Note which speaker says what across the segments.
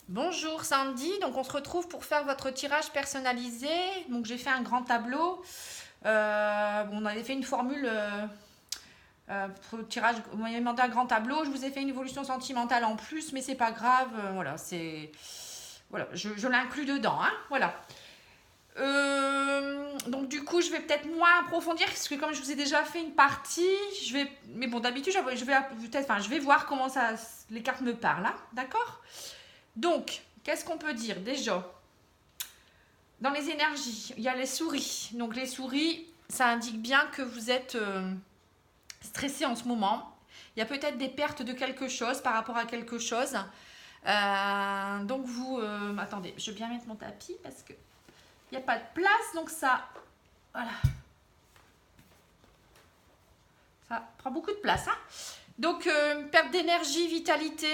Speaker 1: Bonjour Sandy, donc on se retrouve pour faire votre tirage personnalisé. Donc j'ai fait un grand tableau. On avait fait une formule pour le tirage. Vous m'avez demandé un grand tableau. Je vous ai fait une évolution sentimentale en plus, mais c'est pas grave. Voilà, je l'inclus dedans. Hein, voilà. Donc du coup, je vais peut-être moins approfondir parce que comme je vous ai déjà fait une partie, mais bon, d'habitude, je vais voir comment les cartes me parlent. Hein, d'accord. Donc, qu'est-ce qu'on peut dire déjà? Dans les énergies, il y a les souris. Donc les souris, ça indique bien que vous êtes stressé en ce moment. Il y a peut-être des pertes de quelque chose par rapport à quelque chose. Attendez, je vais bien mettre mon tapis parce que il n'y a pas de place. Donc voilà, ça prend beaucoup de place. Hein. Donc, perte d'énergie, vitalité,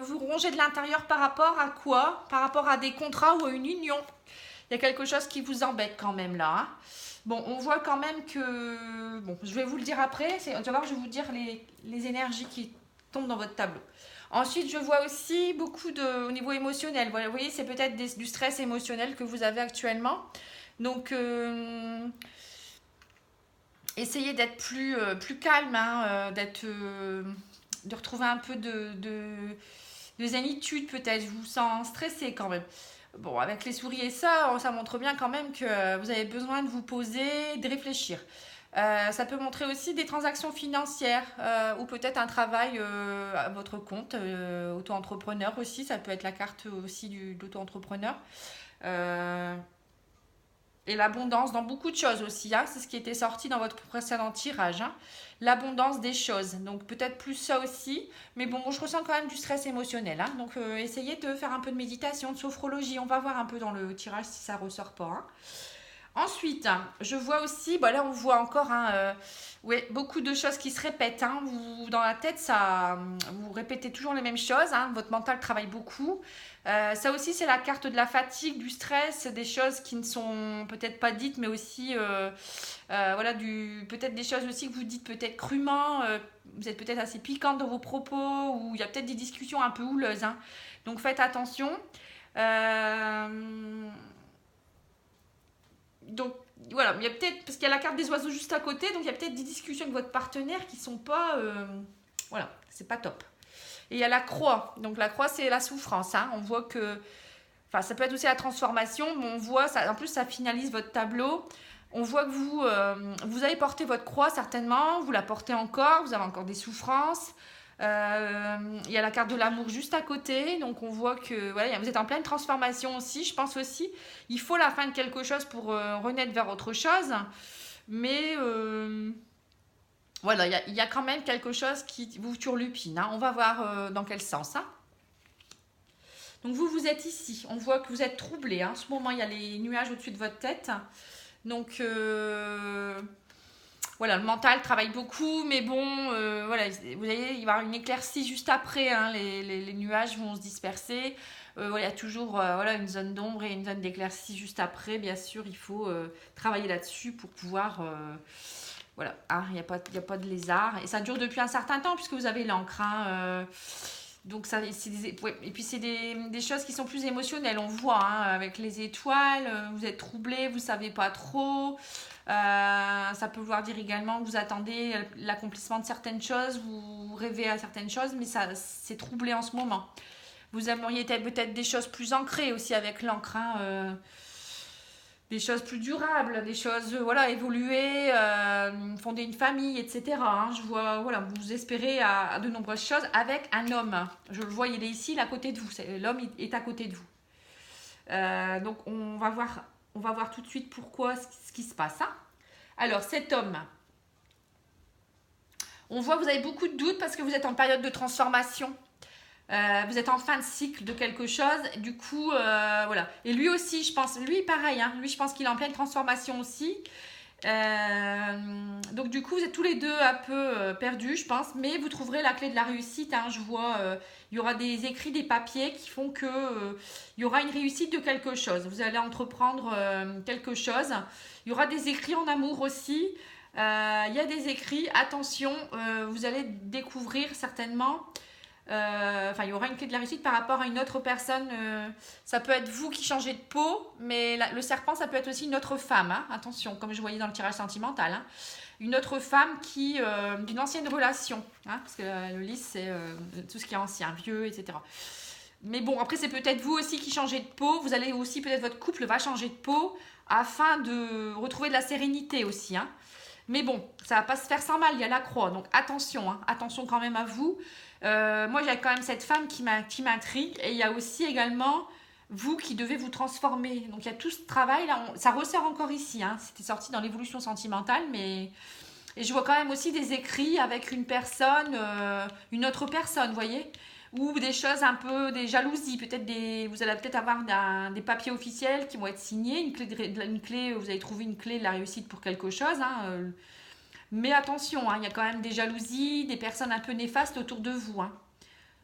Speaker 1: vous rongez de l'intérieur par rapport à quoi? Par rapport à des contrats ou à une union. Il y a quelque chose qui vous embête quand même là. Hein. Bon, on voit quand même que... Bon, je vais vous le dire après. Tu vas voir, je vais vous dire les énergies qui tombent dans votre tableau. Ensuite, je vois aussi au niveau émotionnel. Voilà, vous voyez, c'est peut-être du stress émotionnel que vous avez actuellement. Donc, essayez d'être plus calme, hein, de retrouver un peu de zénitude peut-être. Je vous sens stressé quand même. Bon, avec les souris et ça montre bien quand même que vous avez besoin de vous poser, de réfléchir. Ça peut montrer aussi des transactions financières ou peut-être un travail à votre compte, auto-entrepreneur aussi. Ça peut être la carte aussi de l'auto-entrepreneur. Euh, et l'abondance dans beaucoup de choses aussi. Hein. C'est ce qui était sorti dans votre précédent tirage. Hein. L'abondance des choses. Donc peut-être plus ça aussi. Mais bon, je ressens quand même du stress émotionnel. Hein. Donc essayez de faire un peu de méditation, de sophrologie. On va voir un peu dans le tirage si ça ressort pas. Hein. Ensuite, je vois aussi, bah là on voit encore ouais, beaucoup de choses qui se répètent. Hein. Dans la tête, vous répétez toujours les mêmes choses. Hein. Votre mental travaille beaucoup. Ça aussi, c'est la carte de la fatigue, du stress, des choses qui ne sont peut-être pas dites, mais aussi voilà, peut-être des choses aussi que vous dites peut-être crûment. Vous êtes peut-être assez piquante dans vos propos, ou il y a peut-être des discussions un peu houleuses. Hein. Donc faites attention. Euh, donc voilà, il y a peut-être, parce qu'il y a la carte des oiseaux juste à côté, donc il y a peut-être des discussions avec votre partenaire qui sont pas, voilà, c'est pas top. Et il y a la croix, donc la croix c'est la souffrance, hein. On voit que, enfin ça peut être aussi la transformation, mais on voit, ça, en plus ça finalise votre tableau. On voit que vous avez porté votre croix certainement, vous la portez encore, vous avez encore des souffrances. Il y a la carte de l'amour juste à côté, donc on voit que voilà, vous êtes en pleine transformation aussi. Je pense aussi, il faut la fin de quelque chose pour renaître vers autre chose. Mais voilà, il y a quand même quelque chose qui vous turlupine. Hein. On va voir dans quel sens. Hein. Donc vous êtes ici. On voit que vous êtes troublé. Hein. En ce moment, il y a les nuages au-dessus de votre tête. Donc voilà, le mental travaille beaucoup, mais bon, voilà, vous voyez, il va y avoir une éclaircie juste après, hein, les nuages vont se disperser. Voilà, il y a toujours voilà, une zone d'ombre et une zone d'éclaircie juste après. Bien sûr, il faut travailler là-dessus pour pouvoir... voilà, hein, il n'y a pas de lézard. Et ça dure depuis un certain temps puisque vous avez l'encre. Hein, donc ça, ouais. Et puis c'est des choses qui sont plus émotionnelles, on voit, hein, avec les étoiles, vous êtes troublé, vous savez pas trop. Ça peut vouloir dire également que vous attendez l'accomplissement de certaines choses, vous rêvez à certaines choses, mais ça c'est troublé en ce moment. Vous aimeriez peut-être des choses plus ancrées aussi avec l'encre, hein, des choses plus durables, des choses voilà évoluer, fonder une famille, etc. Hein. Je vois voilà, vous espérez à de nombreuses choses avec un homme. Je le vois, il est ici, il est à côté de vous. L'homme est à côté de vous. Donc on va voir tout de suite pourquoi ce qui se passe. Hein. Alors cet homme, on voit que vous avez beaucoup de doutes parce que vous êtes en période de transformation. Vous êtes en fin de cycle de quelque chose, du coup, voilà. Et lui aussi, je pense, lui pareil, hein, lui je pense qu'il est en pleine transformation aussi. Donc du coup, vous êtes tous les deux un peu perdus, je pense, mais vous trouverez la clé de la réussite. Hein, je vois, il y aura des écrits, des papiers qui font que il y aura une réussite de quelque chose. Vous allez entreprendre quelque chose. Il y aura des écrits en amour aussi. Il y a des écrits, attention, vous allez découvrir certainement Enfin, il y aura une clé de la réussite par rapport à une autre personne. Ça peut être vous qui changez de peau, mais le serpent, ça peut être aussi une autre femme. Hein. Attention, comme je voyais dans le tirage sentimental. Hein. Une autre femme qui d'une ancienne relation. Hein, parce que le lys, c'est tout ce qui est ancien, vieux, etc. Mais bon, après, c'est peut-être vous aussi qui changez de peau. Vous allez aussi, peut-être votre couple va changer de peau afin de retrouver de la sérénité aussi. Hein. Mais bon, ça va pas se faire sans mal, il y a la croix. Donc attention, hein, attention quand même à vous. Moi, j'ai quand même cette femme qui m'intrigue. Et il y a aussi également vous qui devez vous transformer. Donc il y a tout ce travail là. Ça ressort encore ici. Hein. C'était sorti dans l'évolution sentimentale, mais... Et je vois quand même aussi des écrits avec une personne, une autre personne, vous voyez, ou des choses un peu, des jalousies, peut-être vous allez peut-être avoir des papiers officiels qui vont être signés, une clé, vous allez trouver une clé de la réussite pour quelque chose, hein, mais attention, hein, il y a quand même des jalousies, des personnes un peu néfastes autour de vous, hein.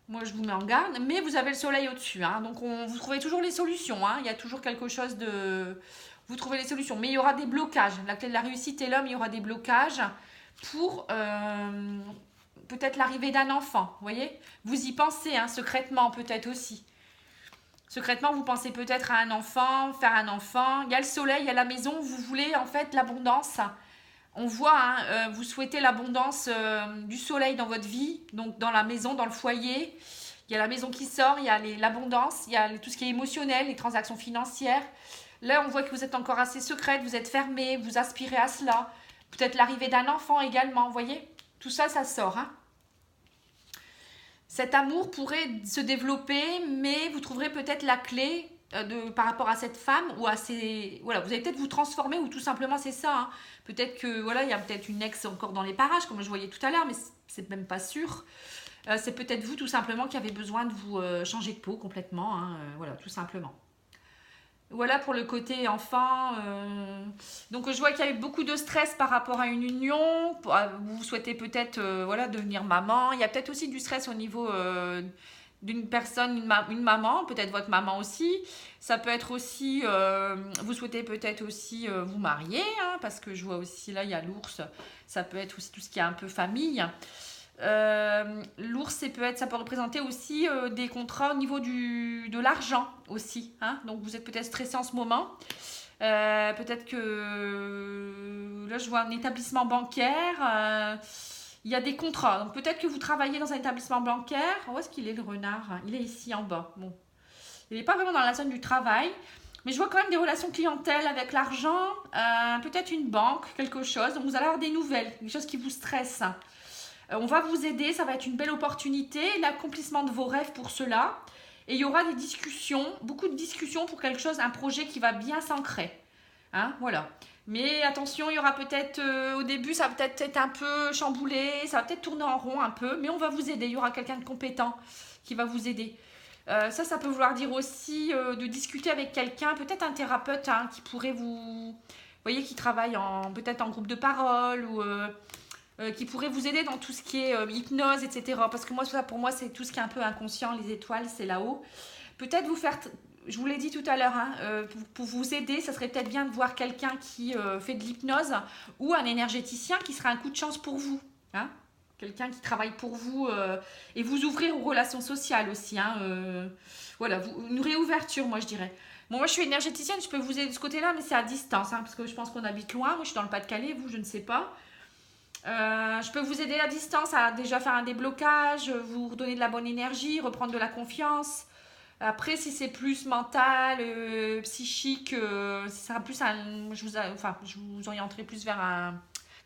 Speaker 1: Moi, je vous mets en garde, mais vous avez le soleil au-dessus, hein, donc vous trouvez toujours les solutions, hein, il y a toujours quelque chose de... Vous trouvez les solutions, mais il y aura des blocages. La clé de la réussite et l'homme, il y aura des blocages pour peut-être l'arrivée d'un enfant, vous voyez. Vous y pensez, hein, secrètement peut-être aussi. Secrètement, vous pensez peut-être à un enfant, faire un enfant. Il y a le soleil, il y a la maison, vous voulez en fait l'abondance. On voit, hein, vous souhaitez l'abondance du soleil dans votre vie, donc dans la maison, dans le foyer. Il y a la maison qui sort, il y a l'abondance, il y a tout ce qui est émotionnel, les transactions financières. Là, on voit que vous êtes encore assez secrète, vous êtes fermée, vous aspirez à cela. Peut-être l'arrivée d'un enfant également, vous voyez. Tout ça, ça sort. Hein. Cet amour pourrait se développer, mais vous trouverez peut-être la clé par rapport à cette femme ou à ces... Voilà, vous allez peut-être vous transformer ou tout simplement c'est ça. Hein. Peut-être que, voilà, il y a peut-être une ex encore dans les parages, comme je voyais tout à l'heure, mais c'est même pas sûr. C'est peut-être vous tout simplement qui avez besoin de vous changer de peau complètement. Hein, voilà, tout simplement. Voilà pour le côté enfant. Donc je vois qu'il y a eu beaucoup de stress par rapport à une union. Vous souhaitez peut-être voilà, devenir maman. Il y a peut-être aussi du stress au niveau d'une personne, une maman, peut-être votre maman aussi. Ça peut être aussi, vous souhaitez peut-être aussi vous marier, hein, parce que je vois aussi là, il y a l'ours. Ça peut être aussi tout ce qui est un peu famille. L'ours, ça peut représenter aussi des contrats au niveau de l'argent aussi. Hein, donc vous êtes peut-être stressé en ce moment. Peut-être que là je vois un établissement bancaire. Il y a des contrats. Donc peut-être que vous travaillez dans un établissement bancaire. Où est-ce qu'il est le renard? Il est ici en bas. Bon. Il n'est pas vraiment dans la zone du travail. Mais je vois quand même des relations clientèle avec l'argent. Peut-être une banque, quelque chose. Donc vous allez avoir des nouvelles, des choses qui vous stressent. On va vous aider, ça va être une belle opportunité, l'accomplissement de vos rêves pour cela. Et il y aura des discussions, beaucoup de discussions pour quelque chose, un projet qui va bien s'ancrer. Hein, voilà. Mais attention, il y aura peut-être, au début, ça va peut-être être un peu chamboulé, ça va peut-être tourner en rond un peu, mais on va vous aider. Il y aura quelqu'un de compétent qui va vous aider. Ça peut vouloir dire aussi de discuter avec quelqu'un, peut-être un thérapeute hein, qui pourrait vous voyez, qui travaille peut-être en groupe de parole ou... qui pourrait vous aider dans tout ce qui est hypnose, etc. Parce que moi, ça, pour moi, c'est tout ce qui est un peu inconscient, les étoiles, c'est là-haut. Peut-être vous faire, je vous l'ai dit tout à l'heure, hein, pour vous aider, ça serait peut-être bien de voir quelqu'un qui fait de l'hypnose ou un énergéticien qui sera un coup de chance pour vous. Hein. Quelqu'un qui travaille pour vous et vous ouvrir aux relations sociales aussi. Hein, voilà, une réouverture, moi, je dirais. Bon, moi, je suis énergéticienne, je peux vous aider de ce côté-là, mais c'est à distance, hein, parce que je pense qu'on habite loin. Moi, je suis dans le Pas-de-Calais, vous, je ne sais pas. Je peux vous aider à distance à déjà faire un déblocage, vous redonner de la bonne énergie, reprendre de la confiance. Après, si c'est plus mental, psychique, si ça sera plus je vous orienterai plus vers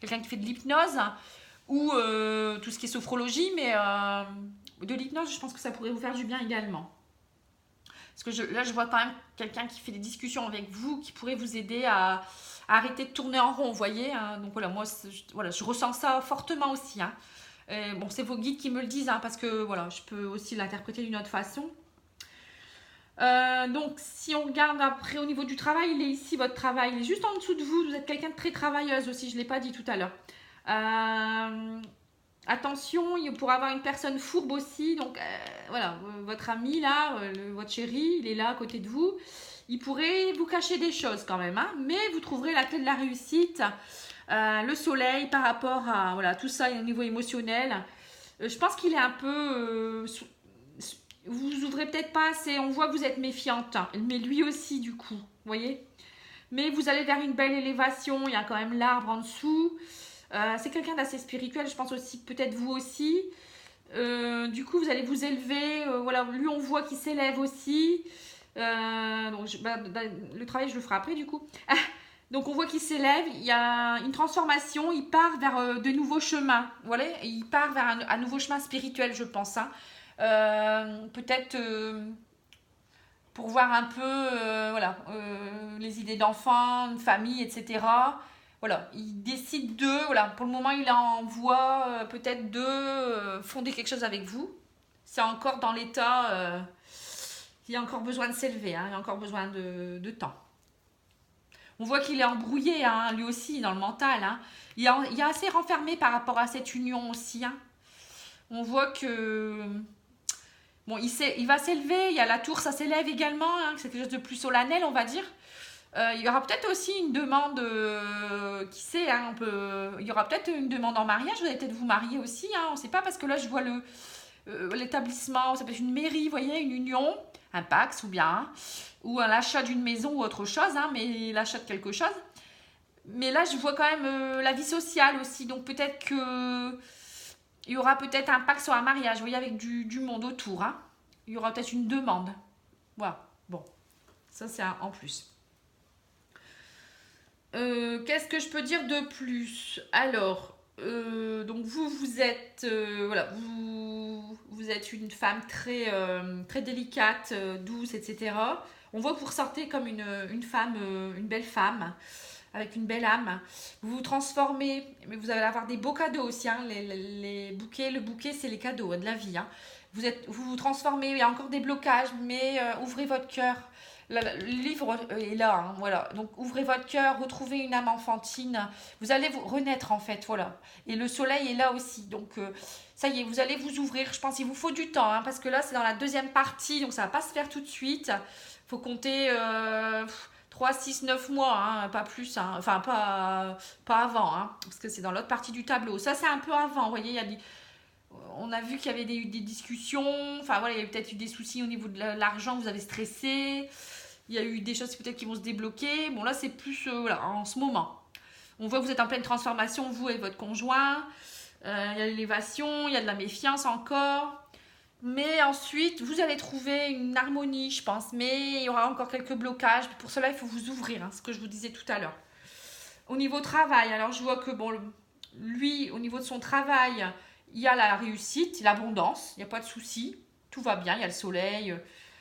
Speaker 1: quelqu'un qui fait de l'hypnose ou tout ce qui est sophrologie, mais de l'hypnose, je pense que ça pourrait vous faire du bien également. Parce que là, je vois quand même quelqu'un qui fait des discussions avec vous, qui pourrait vous aider à arrêter de tourner en rond, vous voyez. Hein. Donc voilà, moi, je ressens ça fortement aussi. Hein. Bon, c'est vos guides qui me le disent, hein, parce que voilà, je peux aussi l'interpréter d'une autre façon. Donc, si on regarde après au niveau du travail, il est ici, votre travail. Il est juste en dessous de vous. Vous êtes quelqu'un de très travailleuse aussi, je ne l'ai pas dit tout à l'heure. Attention, il pourrait avoir une personne fourbe aussi. Donc, voilà, votre ami là, votre chéri, il est là à côté de vous. Il pourrait vous cacher des choses quand même, hein, mais vous trouverez la clé de la réussite, le soleil par rapport à voilà, tout ça au niveau émotionnel. Je pense qu'il est un peu... vous ouvrez peut-être pas assez, on voit que vous êtes méfiante, hein, mais lui aussi du coup, vous voyez. Mais vous allez vers une belle élévation, il y a quand même l'arbre en dessous. C'est quelqu'un d'assez spirituel, je pense aussi, peut-être vous aussi. Du coup, vous allez vous élever, voilà, lui on voit qu'il s'élève aussi. Donc, le travail je le ferai après du coup. Donc on voit qu'il s'élève, il y a une transformation, il part vers de nouveaux chemins, voilà, il part vers un nouveau chemin spirituel je pense, hein. Peut-être pour voir un peu voilà, les idées d'enfants, une famille, etc. Voilà, il décide de, voilà, pour le moment il envoie peut-être de fonder quelque chose avec vous. C'est encore dans l'état, il y a encore besoin de s'élever, hein, il y a encore besoin de temps. On voit qu'il est embrouillé, hein, lui aussi, dans le mental. Hein. Il est assez renfermé par rapport à cette union aussi. Hein. On voit que... Bon, il va s'élever, il y a la tour, ça s'élève également. Hein, c'est quelque chose de plus solennel, on va dire. Il y aura peut-être aussi une demande, qui sait, hein, il y aura peut-être une demande en mariage, vous allez peut-être vous marier aussi, hein, on ne sait pas, parce que là, je vois l'établissement, ça peut être une mairie, vous voyez, une union, un Pacs ou bien, hein, ou l'achat d'une maison ou autre chose, hein, mais l'achat de quelque chose. Mais là, je vois quand même la vie sociale aussi, donc peut-être que il y aura peut-être un Pacs ou un mariage, vous voyez, avec du monde autour. Hein. Il y aura peut-être une demande. Voilà, bon, ça c'est en plus. Qu'est-ce que je peux dire de plus? Alors, donc vous êtes, voilà, vous êtes une femme très délicate, douce, etc. On voit que vous ressortez comme une femme, une belle femme, avec une belle âme. Vous vous transformez, mais vous allez avoir des beaux cadeaux aussi. Hein, les bouquets, le bouquet, c'est les cadeaux de la vie. Hein. Vous vous transformez, il y a encore des blocages, mais ouvrez votre cœur. Le livre est là, hein, voilà. Donc ouvrez votre cœur, retrouvez une âme enfantine. Vous allez vous renaître en fait, voilà. Et le soleil est là aussi. Donc ça y est, vous allez vous ouvrir. Je pense qu'il vous faut du temps, hein, parce que là c'est dans la deuxième partie, donc ça va pas se faire tout de suite. Il faut compter 3, 6, 9 mois, hein, pas plus. Hein. Enfin, pas avant, hein, parce que c'est dans l'autre partie du tableau. Ça c'est un peu avant, vous voyez, on a vu qu'il y avait des discussions. Enfin voilà, il y a peut-être eu des soucis au niveau de l'argent, vous avez stressé. Il y a eu des choses peut-être qui vont se débloquer. Bon, là, c'est plus voilà, en ce moment. On voit que vous êtes en pleine transformation, vous et votre conjoint. Il y a l'élévation, il y a de la méfiance encore. Mais ensuite, vous allez trouver une harmonie, je pense. Mais il y aura encore quelques blocages. Pour cela, il faut vous ouvrir, hein, ce que je vous disais tout à l'heure. Au niveau travail, alors je vois que, bon, lui, au niveau de son travail, il y a la réussite, l'abondance, il n'y a pas de souci. Tout va bien, il y a le soleil.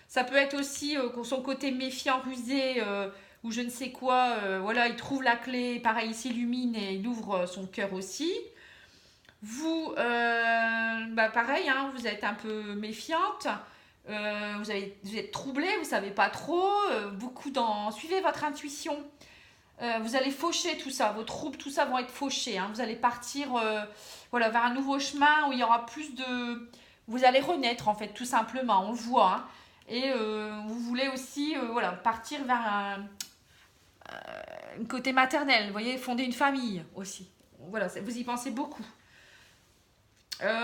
Speaker 1: Ça peut être aussi son côté méfiant, rusé, ou je ne sais quoi. Voilà, il trouve la clé, pareil, il s'illumine et il ouvre son cœur aussi. Vous, pareil, hein, vous êtes un peu méfiante. Vous êtes troublée, vous ne savez pas trop. Suivez votre intuition. Vous allez faucher tout ça, vos troubles, tout ça vont être fauchés. Hein. Vous allez partir voilà, vers un nouveau chemin où il y aura plus de... Vous allez renaître en fait, tout simplement, on le voit. Hein. Et vous voulez aussi voilà, partir vers un côté maternel, vous voyez, fonder une famille aussi. Voilà, vous y pensez beaucoup.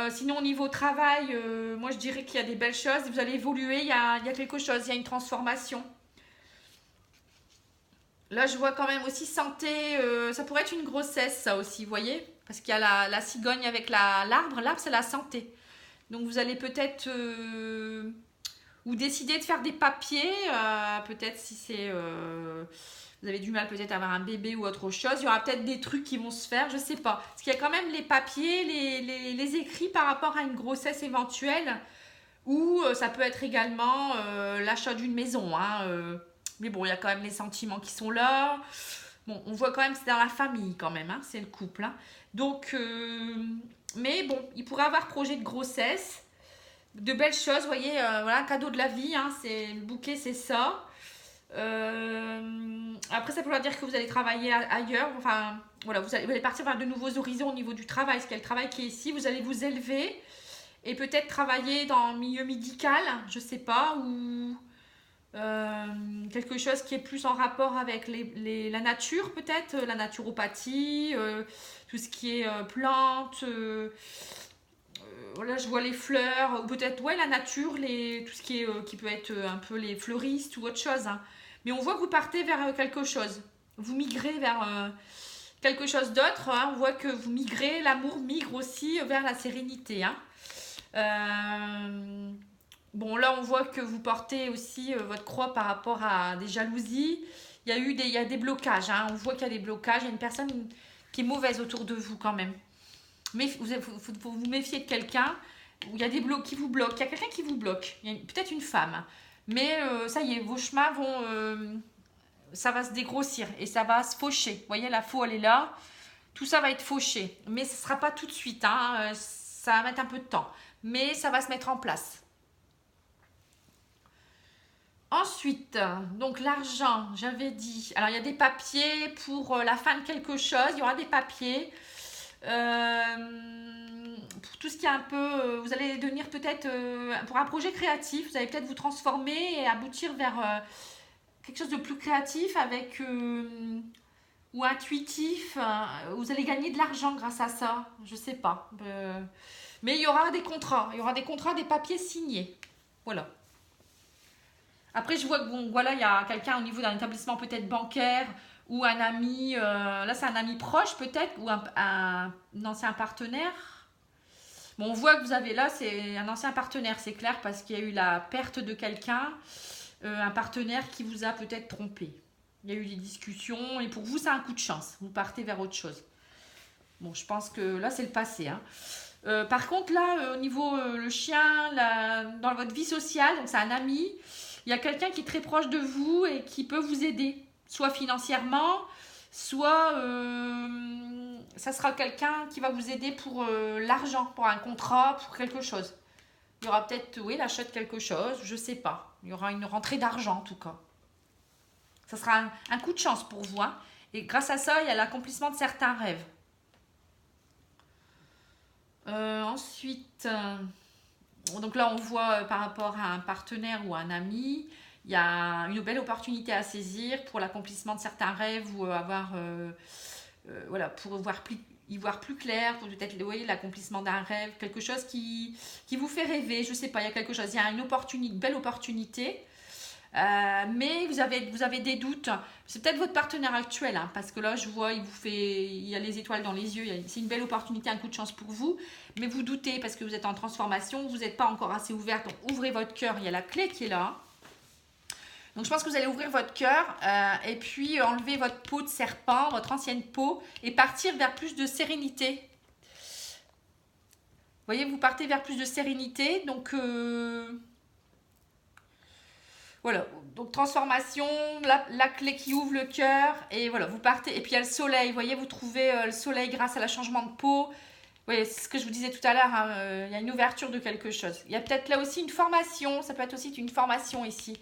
Speaker 1: Sinon, au niveau travail, moi je dirais qu'il y a des belles choses. Vous allez évoluer, il y a quelque chose, il y a une transformation. Là, je vois quand même aussi santé, ça pourrait être une grossesse, ça aussi, vous voyez? Parce qu'il y a la cigogne avec l'arbre. L'arbre, c'est la santé. Donc, vous allez peut-être ou décider de faire des papiers, peut-être si c'est... vous avez du mal peut-être à avoir un bébé ou autre chose. Il y aura peut-être des trucs qui vont se faire, je sais pas. Parce qu'il y a quand même les papiers, les écrits par rapport à une grossesse éventuelle. Ou ça peut être également l'achat d'une maison, hein, mais bon, il y a quand même les sentiments qui sont là. Bon, on voit quand même que c'est dans la famille quand même, hein, c'est le couple. Hein. Donc, mais bon, il pourrait avoir projet de grossesse, de belles choses, vous voyez, voilà, un cadeau de la vie, hein, c'est le bouquet, c'est ça. Après, ça peut dire que vous allez travailler ailleurs, enfin, voilà, vous allez partir vers de nouveaux horizons au niveau du travail, parce qu'il y a le travail qui est ici, vous allez vous élever et peut-être travailler dans le milieu médical, je sais pas, ou... quelque chose qui est plus en rapport avec la nature peut-être, la naturopathie, tout ce qui est plantes, Là, je vois les fleurs, ou peut-être ouais, la nature, tout ce qui peut être un peu les fleuristes ou autre chose. Hein. Mais on voit que vous partez vers quelque chose. Vous migrez vers quelque chose d'autre. Hein. On voit que vous migrez, l'amour migre aussi vers la sérénité. Hein. Bon, là, on voit que vous portez aussi votre croix par rapport à des jalousies. Il y a des blocages. Hein. On voit qu'il y a des blocages. Il y a une personne qui est mauvaise autour de vous quand même. Mais faut vous méfier de quelqu'un où il y a des blocs qui vous bloquent. Il y a quelqu'un qui vous bloque. Il y a peut-être une femme. Mais ça y est, vos chemins vont... ça va se dégrossir et ça va se faucher. Vous voyez, la faux, elle est là. Tout ça va être fauché. Mais ce ne sera pas tout de suite. Hein. Ça va mettre un peu de temps. Mais ça va se mettre en place. Ensuite, donc l'argent, j'avais dit. Alors, il y a des papiers pour la fin de quelque chose. Il y aura des papiers. Pour tout ce qui est un peu... vous allez devenir peut-être... pour un projet créatif, vous allez peut-être vous transformer et aboutir vers quelque chose de plus créatif avec... ou intuitif. Vous allez gagner de l'argent grâce à ça. Je sais pas. Mais il y aura des contrats. Il y aura des contrats, des papiers signés. Voilà. Après, je vois que bon, voilà, il y a quelqu'un au niveau d'un établissement peut-être bancaire ou un ami, là c'est un ami proche peut-être, ou un ancien partenaire. Bon, on voit que vous avez là, c'est un ancien partenaire, c'est clair, parce qu'il y a eu la perte de quelqu'un, un partenaire qui vous a peut-être trompé. Il y a eu des discussions, et pour vous, c'est un coup de chance. Vous partez vers autre chose. Bon, je pense que là, c'est le passé. Hein. Par contre, là, au niveau le chien, dans votre vie sociale, donc c'est un ami, il y a quelqu'un qui est très proche de vous et qui peut vous aider, soit financièrement, soit ça sera quelqu'un qui va vous aider pour l'argent, pour un contrat, pour quelque chose. Il y aura peut-être, oui, l'achat de quelque chose, je ne sais pas. Il y aura une rentrée d'argent en tout cas. Ça sera un coup de chance pour vous. Hein. Et grâce à ça, il y a l'accomplissement de certains rêves. Ensuite, donc là, on voit par rapport à un partenaire ou un ami, il y a une belle opportunité à saisir pour l'accomplissement de certains rêves ou avoir, voilà, pour y voir plus clair, pour peut-être l'accomplissement d'un rêve, quelque chose qui vous fait rêver, je ne sais pas, il y a quelque chose, il y a une belle opportunité. Mais vous avez des doutes. C'est peut-être votre partenaire actuel, hein, parce que là, je vois, il y a les étoiles dans les yeux. C'est une belle opportunité, un coup de chance pour vous. Mais vous doutez parce que vous êtes en transformation, vous n'êtes pas encore assez ouverte. Donc, ouvrez votre cœur. Il y a la clé qui est là. Donc, je pense que vous allez ouvrir votre cœur et puis enlever votre peau de serpent, votre ancienne peau, et partir vers plus de sérénité. Vous voyez, vous partez vers plus de sérénité. Donc, voilà, donc transformation, la clé qui ouvre le cœur, et voilà, vous partez, et puis il y a le soleil, vous voyez, vous trouvez le soleil grâce à la changement de peau, oui, c'est ce que je vous disais tout à l'heure, hein, il y a une ouverture de quelque chose. Il y a peut-être là aussi une formation, ça peut être aussi une formation ici.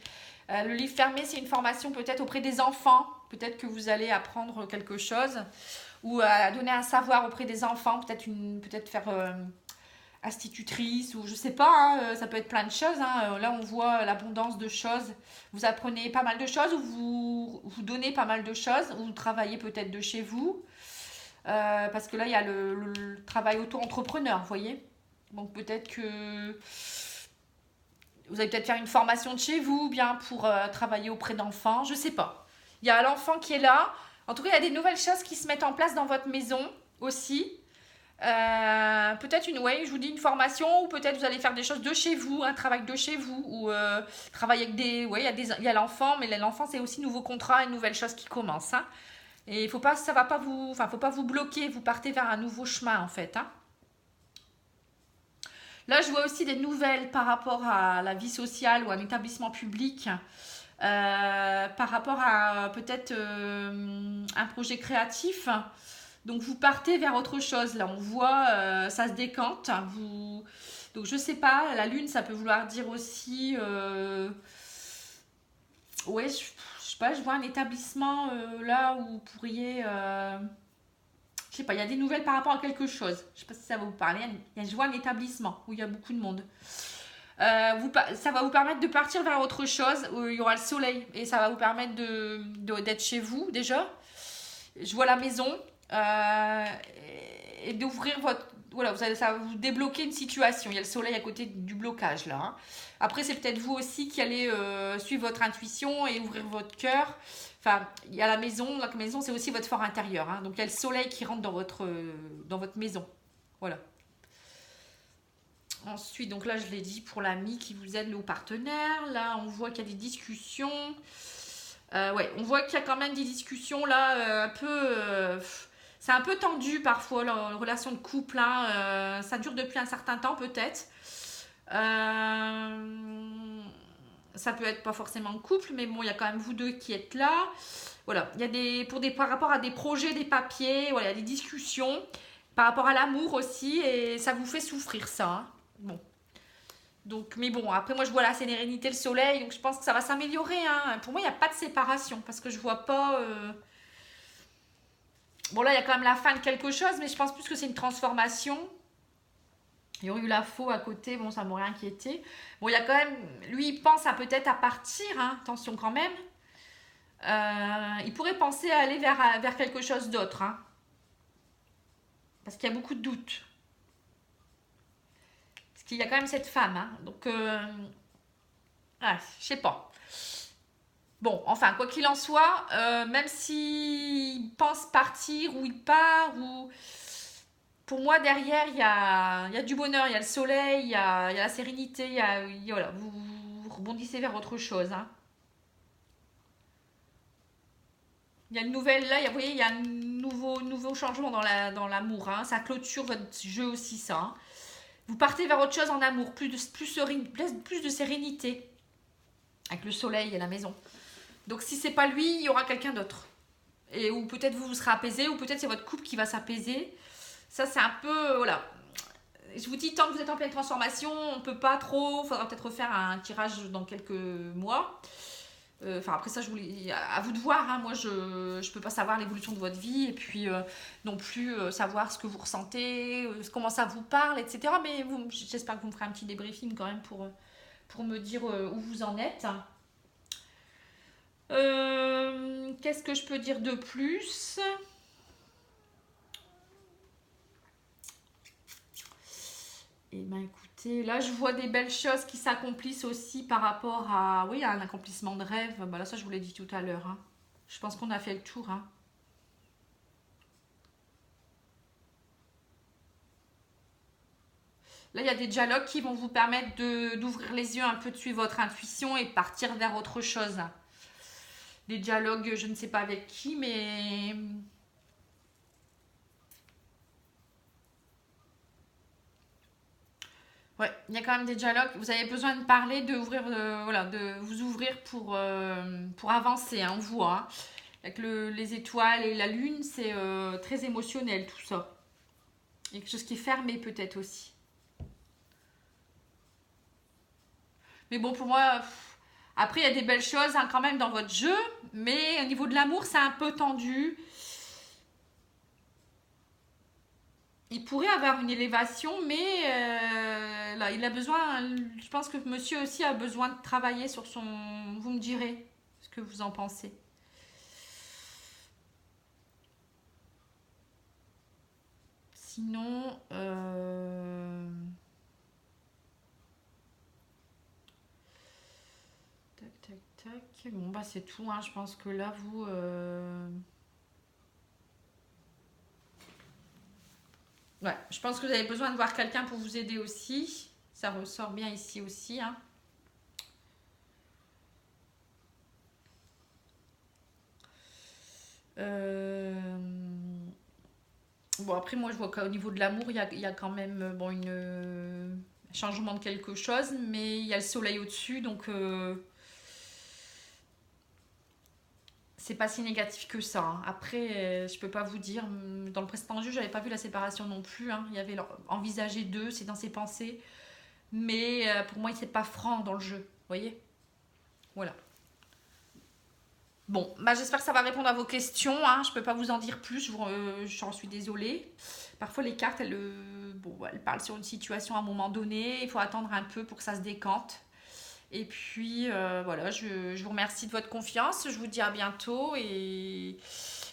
Speaker 1: Le livre fermé, c'est une formation peut-être auprès des enfants, peut-être que vous allez apprendre quelque chose, ou donner un savoir auprès des enfants, peut-être faire... institutrice ou je sais pas, hein, ça peut être plein de choses. Hein. Là, on voit l'abondance de choses. Vous apprenez pas mal de choses ou vous donnez pas mal de choses ou vous travaillez peut-être de chez vous. Parce que là, il y a le travail auto-entrepreneur, vous voyez. Donc, peut-être que vous allez peut-être faire une formation de chez vous, bien pour travailler auprès d'enfants, je sais pas. Il y a l'enfant qui est là. En tout cas, il y a des nouvelles choses qui se mettent en place dans votre maison aussi. Peut-être je vous dis une formation ou peut-être vous allez faire des choses de chez vous, un travail de chez vous ou travailler avec des, il y a l'enfant, mais l'enfant c'est aussi nouveau contrat, une nouvelle chose qui commence. Hein. Et faut pas vous bloquer, vous partez vers un nouveau chemin en fait. Hein. Là, je vois aussi des nouvelles par rapport à la vie sociale ou à un établissement public. Par rapport à peut-être un projet créatif. Donc, vous partez vers autre chose. Là, on voit, ça se décante. Donc, je sais pas, la lune, ça peut vouloir dire aussi... ouais, je sais pas, je vois un établissement là où vous pourriez... je sais pas, il y a des nouvelles par rapport à quelque chose. Je sais pas si ça va vous parler. Je vois un établissement où il y a beaucoup de monde. Ça va vous permettre de partir vers autre chose où il y aura le soleil. Et ça va vous permettre d'être chez vous déjà. Je vois la maison. Et d'ouvrir voilà, ça va vous débloquer une situation. Il y a le soleil à côté du blocage là, hein. Après, c'est peut-être vous aussi qui allez suivre votre intuition et ouvrir votre cœur. Enfin, il y a la maison. La maison, c'est aussi votre fort intérieur, hein. Donc, il y a le soleil qui rentre dans votre maison. Voilà. Ensuite, donc là, je l'ai dit pour l'ami qui vous aide, le haut partenaire. Là, on voit qu'il y a des discussions. Ouais, on voit qu'il y a quand même des discussions là, un peu. C'est un peu tendu parfois, la relation de couple, hein. Ça dure depuis un certain temps, peut-être. Ça peut être pas forcément couple, mais bon, il y a quand même vous deux qui êtes là. Voilà, il y a par rapport à des projets, des papiers, voilà, il y a des discussions par rapport à l'amour aussi, et ça vous fait souffrir ça, hein. Bon. Donc, mais bon, après moi je vois la sérénité, le soleil, donc je pense que ça va s'améliorer, hein. Pour moi, il n'y a pas de séparation, parce que je vois pas. Bon, là, il y a quand même la fin de quelque chose, mais je pense plus que c'est une transformation. Il y aurait eu la faux à côté, bon, ça m'aurait inquiété. Bon, il y a quand même. Lui, il pense à peut-être à partir, hein, attention quand même. Il pourrait penser à aller vers quelque chose d'autre, hein, parce qu'il y a beaucoup de doutes. Parce qu'il y a quand même cette femme, hein, donc. Je sais pas. Bon, enfin, quoi qu'il en soit, même s'il pense partir ou il part, ou pour moi derrière il y a du bonheur, il y a le soleil, il y a la sérénité, voilà, vous rebondissez vers autre chose, hein. Il y a une nouvelle là, vous voyez, il y a un nouveau changement dans l'amour, hein. Ça clôture votre jeu aussi, ça, hein. Vous partez vers autre chose en amour, plus de sérénité avec le soleil et la maison. Donc si c'est pas lui, il y aura quelqu'un d'autre. Et ou peut-être vous serez apaisé, ou peut-être c'est votre couple qui va s'apaiser. Ça c'est un peu, voilà. Je vous dis, tant que vous êtes en pleine transformation, on peut pas trop. Il faudra peut-être refaire un tirage dans quelques mois. Enfin après ça, à vous de voir, hein. Moi je peux pas savoir l'évolution de votre vie, et puis non plus savoir ce que vous ressentez, comment ça vous parle, etc. Mais j'espère que vous me ferez un petit débriefing quand même pour me dire où vous en êtes. Qu'est-ce que je peux dire de plus? Eh bien écoutez, là je vois des belles choses qui s'accomplissent aussi par rapport à, oui, à un accomplissement de rêve. Bah là ça je vous l'ai dit tout à l'heure, hein. Je pense qu'on a fait le tour, hein. Là il y a des dialogues qui vont vous permettre d'ouvrir les yeux un peu, de suivre votre intuition et partir vers autre chose. Des dialogues, je ne sais pas avec qui, mais ouais, il y a quand même des dialogues. Vous avez besoin de parler, voilà, de vous ouvrir pour avancer, hein, on voit, hein. Avec les étoiles et la lune, c'est très émotionnel tout ça. Il y a quelque chose qui est fermé peut-être aussi. Mais bon, pour moi, après, il y a des belles choses, hein, quand même dans votre jeu. Mais au niveau de l'amour, c'est un peu tendu. Il pourrait avoir une élévation, mais là, il a besoin. Je pense que monsieur aussi a besoin de travailler sur son. Vous me direz ce que vous en pensez. Sinon, tac, tac, tac. Bon, bah, c'est tout, hein. Je pense que là, vous. Ouais, je pense que vous avez besoin de voir quelqu'un pour vous aider aussi. Ça ressort bien ici aussi, hein. Bon, après, moi, je vois qu'au niveau de l'amour, il y a quand même bon, changement de quelque chose, mais il y a le soleil au-dessus, donc c'est pas si négatif que ça, hein. Après, je peux pas vous dire. Dans le précédent jeu, j'avais pas vu la séparation non plus, hein. Il y avait envisagé deux, c'est dans ses pensées, mais pour moi, c'est pas franc dans le jeu. Vous voyez? Voilà. Bon, bah j'espère que ça va répondre à vos questions, hein. Je peux pas vous en dire plus, j'en suis désolée. Parfois les cartes, bon, elles parlent sur une situation à un moment donné, il faut attendre un peu pour que ça se décante. Et puis voilà, je vous remercie de votre confiance, je vous dis à bientôt et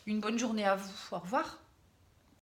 Speaker 1: une bonne journée à vous. Au revoir.